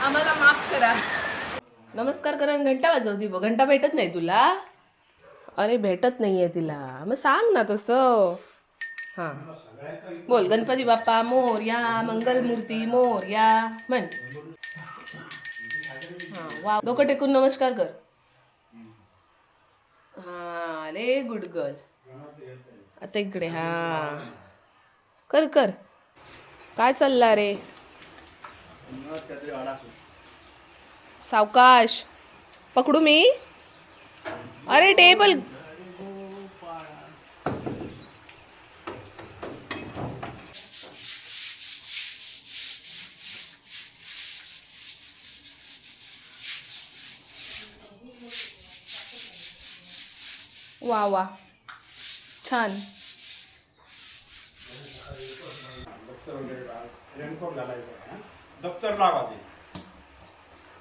आम्हाला माफ करा. नमस्कार करा आणि घंटा वाजवती बघ. घंटा भेटत नाही तुला? अरे भेटत नाहीये तिला, मग सांग ना तसं. हां बोल, गणपती बाप्पा मोरया, मंगलमूर्ती मोरया म्हण. हां वा, डोकं टेकून नमस्कार कर. हां अरे गुड गर्ल. आता इकडे हां कर कर. काय चालला रे? सावकाश. पकडू मी? अरे टेबल. वा वा छान.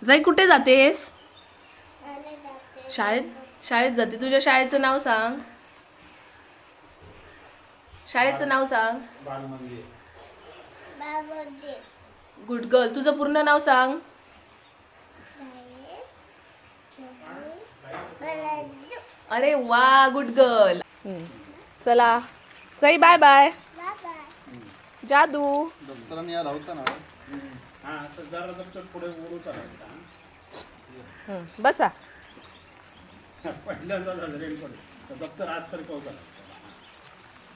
जाई कुठे जातेस? शाळेत. शाळेत जाते. तुझ्या शाळेचं नाव सांग. शाळेचं नाव सांग. Good girl. तुझं पूर्ण नाव सांग. अरे वा गुड गर्ल. चला जाई बाय बाय. जादू. बसा.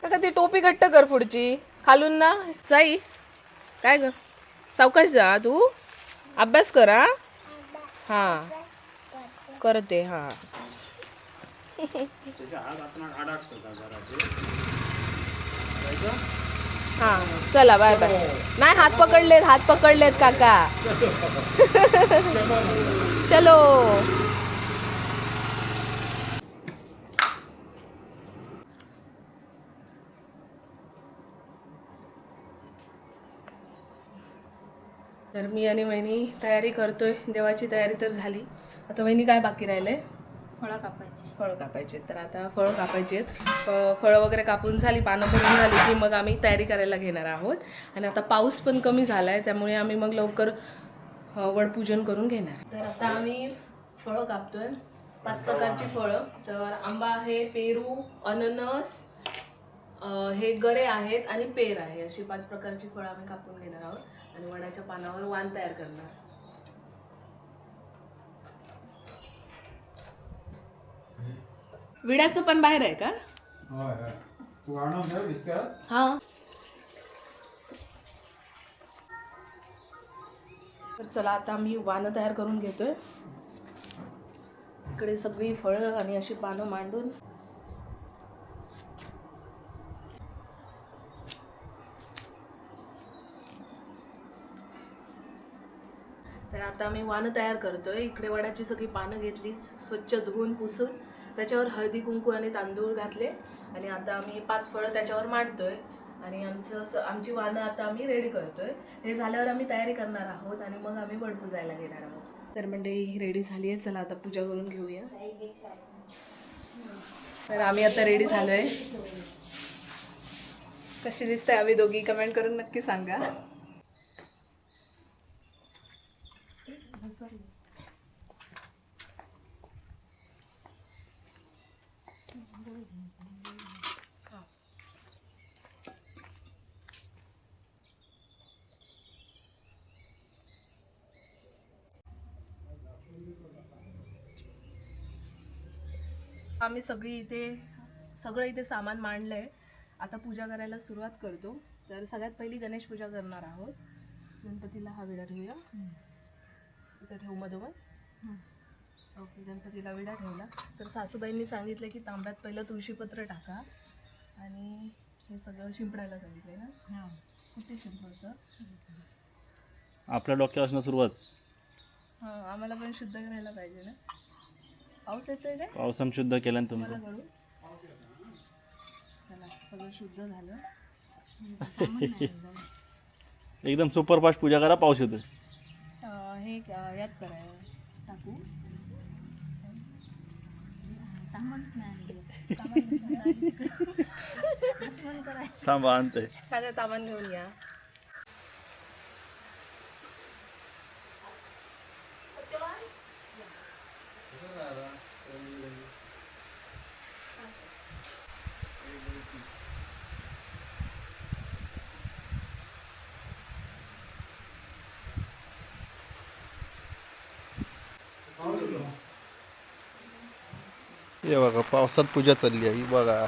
काका ती टोपी घट्ट कर पुढची खालून ना. जाई काय ग? सावकाश जा तू. अभ्यास कर. हा करते. हा हा चला बाय बाय. नाही हात पकडलेत, हात पकडलेत काका. चलो. तर मी आणि वहिनी तयारी करतोय. देवाची तयारी तर झाली. आता वहिनी काय बाकी राहिलंय? फळं कापायचे. फळं कापायचे. तर आता फळं कापायचे आहेत. फळं वगैरे कापून झाली, पानं भरून झाली की मग आम्ही तयारी करायला घेणार आहोत. आणि आता पाऊस पण कमी झाला आहे, त्यामुळे आम्ही मग लवकर वडपूजन करून घेणार. तर आता आम्ही फळं कापतोय. 5 प्रकारची फळं. तर आंबा आहे, पेरू, अननस, हे गरे आहेत आणि पेर आहे. अशी 5 प्रकारची फळं आम्ही कापून घेणार आहोत आणि वडाच्या पानावर वाण तयार करणार. विड्याचं पण बाहेर आहे का? हा. तर चला आता आम्ही वाणं तयार करून घेतोय. इकडे सगळी फळं आणि अशी पानं मांडून तर आता आम्ही वाणं तयार करतोय. इकडे वडाची सगळी पानं घेतली, स्वच्छ धुवून पुसून त्याच्यावर हळदी कुंकू आणि तांदूळ घातले आणि आता आम्ही 5 फळं त्याच्यावर मांडतोय आणि आमची वाणं आता आम्ही रेडी करतोय. हे झाल्यावर आम्ही तयारी करणार आहोत आणि मग आम्ही वडपूजायला घेणार आहोत. तर मंडळी रेडी झाली आहे. चला आता पूजा करून घेऊया. तर आम्ही आता रेडी झालोय. कशी दिसते आम्ही दोघी कमेंट करून नक्की सांगा. आम्ही सगळं इथे सामान मांडलंय. आता पूजा करायला सुरुवात करतो. तर सगळ्यात पहिली गणेश पूजा करणार आहोत. गणपतीला हा विडा ठेवूया. इथं ठेवू मधोमध. ओके, गणपतीला विडा ठेवला. तर सासूबाईंनी सांगितलं की तांब्यात पहिलं तुळशीपत्र टाका आणि हे सगळं शिंपडायला सांगितलंय ना. कुठे शिंपडायचं? आपल्या डोक्यापासून सुरुवात. हां आम्हाला पण शुद्ध करायला पाहिजे ना. पाऊस येतोय काय? पावसानं शुद्ध केलं तुम्ही. चला सगळं शुद्ध झालं. एकदम सुपरफास्ट पूजा करा. पाऊस येतोय. हे यात करायला टाकू. थांबा आणतंय. सगळं तामान घेऊन या. हे बघा पावसात पूजा चालली आहे ही बघा.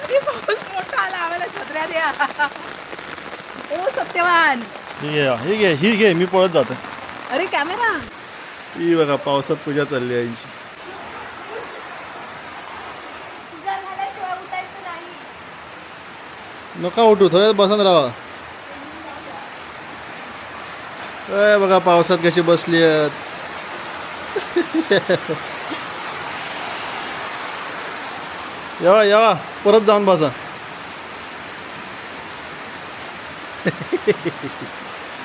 अरे पाऊस मोठा आला आम्हाला छत्र्या द्या. ओ सत्यवान. ही घे मी पळत जातो. अरे कॅमेरा. ही बघा पावसात पूजा चालली आहे यांची. पूजा झाल्याशिवाय उठायचं नाही. नका उठू थोड्यात बसून राहा. बघा पावसात कशी बसली आहेत. या परत जाऊन बसा.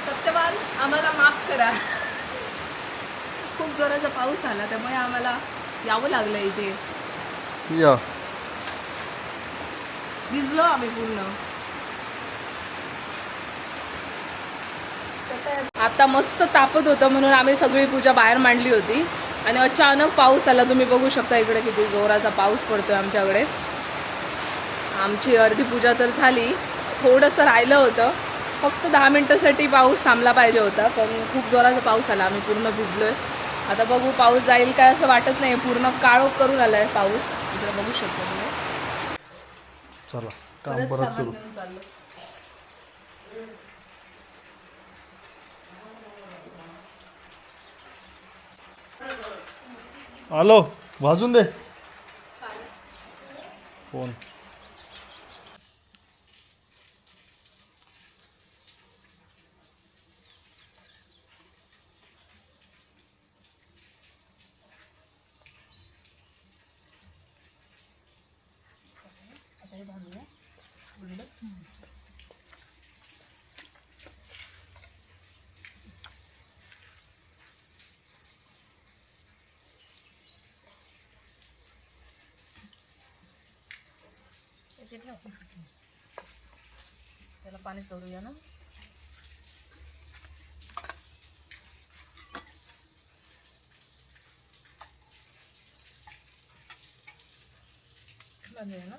सत्यवान आम्हाला माफ करा. खूप जोराचा पाऊस आला त्यामुळे आम्हाला यावं लागलं इथे. या भिजलो आम्ही पूर्ण. आता मस्त तापत होतं म्हणून आम्ही सगळी पूजा बाहेर मांडली होती आणि अचानक पाऊस आला. तुम्ही बघू शकता इकडे किती जोराचा पाऊस पडतोय आमच्याकडे. आमची अर्धी पूजा तर झाली. थोडंसं राहिलं होतं. फक्त 10 मिनिटासाठी पाऊस थांबला पाहिजे होता पण खूप जोराचा पाऊस आला. आम्ही पूर्ण भिजलोय. आता बघू पाऊस जाईल काय असं वाटत नाही. पूर्ण काळोख करून आलाय पाऊस. इकडे बघू शकता तुम्ही. चला काम परत परत सामान सुरू. घेऊन चाललो. आलो वाजून दे फोन. त्याला पाणी सोडूया ना. ना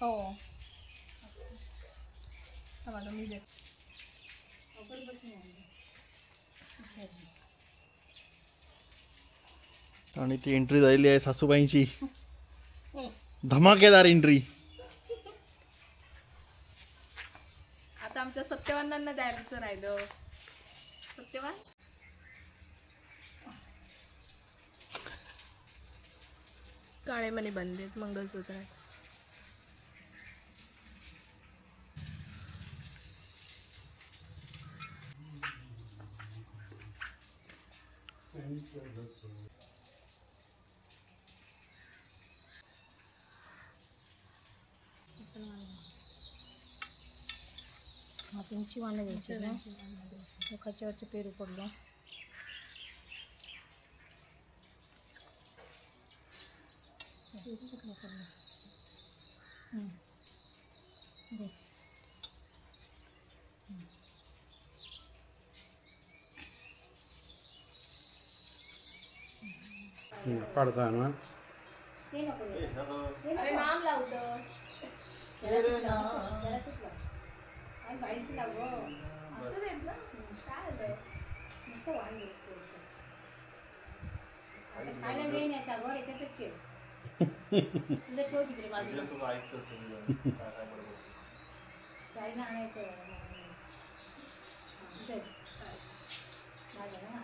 हो मी देते. आणि ती एंट्री झालेली आहे सासूबाईंची. धमाकेदार एंट्री. आता आमच्या सत्यवानांना द्यायचं राहिलं. सत्यवान काळे मणी बनलेत मंगळसूत्र. त्यांची वाणं द्यायची ना. खाच्यावरचे पेरू पडलं. काढता ना अरे नाम लावतं असं देत ना काय होतंय नुसतं वांगे खायला वेळ नाही सागवर याच्यातच चिर तुला ठेव तिकडे बाजूला जायला आणायचं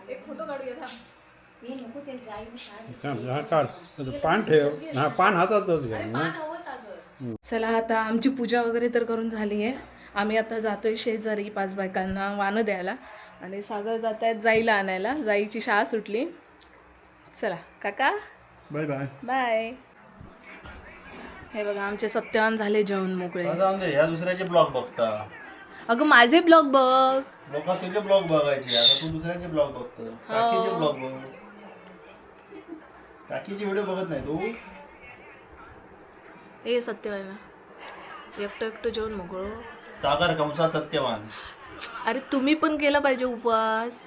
एक फोटो काढूया था हे नको ते जाईल हा काढ पान ठेव हा पान हातातच घ्या ना चला आता आमची पूजा वगैरे तर करून झाली आहे. आम्ही आता जातोय शेजारी 5 बायकांना वानं द्यायला आणि सागर जात आहेत जाईला आणायला. जाईची शाळा सुटली. चला काका बाय बाय बाय. हे बघा आमचे सत्यवान झाले जेवण मोकळे. जाऊन दे, ह्या दुसऱ्याचे ब्लॉग बघता. अगं माझे ब्लॉग बघ. लोक तुझे ब्लॉग बघायचे, आता तू दुसऱ्याचे ब्लॉग बघतो. काकीचे ब्लॉग बघ. काकीचे व्हिडिओ बघत नाही तू. ए सत्यवान एकटं एकटं जेवण मोकळं. सागर कंसात सत्यवान. अरे तुम्ही पण केला पाहिजे उपवास.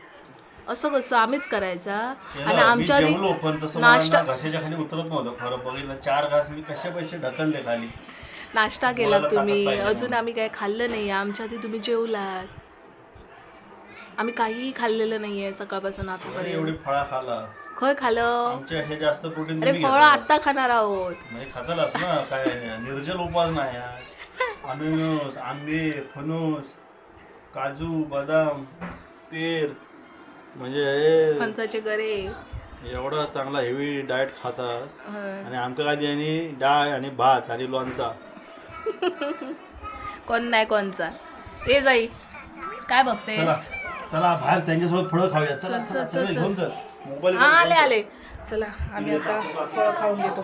असं कसं आम्हीच करायचा आणि मी आमच्या आधी जेवलो पण तसं नाश्ता मला घशाच्या खाली उतरत नव्हतं. खरं बघितलं 4 घास मी कसे पैसे ढकलले खाली. नाश्ता केला बोलायला तुम्ही. ताकद पाहिजे अजून आम्ही काही खाल्लं नाही. आमच्या आधी तुम्ही जेवलात. आम्ही काहीही खाल्लेलं नाहीये सकाळपासून अरे आतापर्यंत. एवढी फळा खालास. खय खाल्लं. आमच्या हे जास्त प्रोटीन अरे फळ आत्ता खाणार आहोत. म्हणजे खातालास ना. काय निर्जल उपवास नाही हा. अननस, आंबे, फणस, काजू, बदाम, पेर, म्हणजे हे फणसाचे गरे. एवढा चांगला हेवी डाएट खातात हं. आणि आमच्या काय आणि डाळ आणि भात आणि लोणचा. कोण नाही कोणचा. ते जाई काय बघते. चला चला बाहेर त्यांच्यासोबत फळं खाऊया. चला चल, चला चल, सगळे चल, घेऊन चल. मोबाईल हा आले आले. चला आम्ही आता फळ खाऊन घेतो.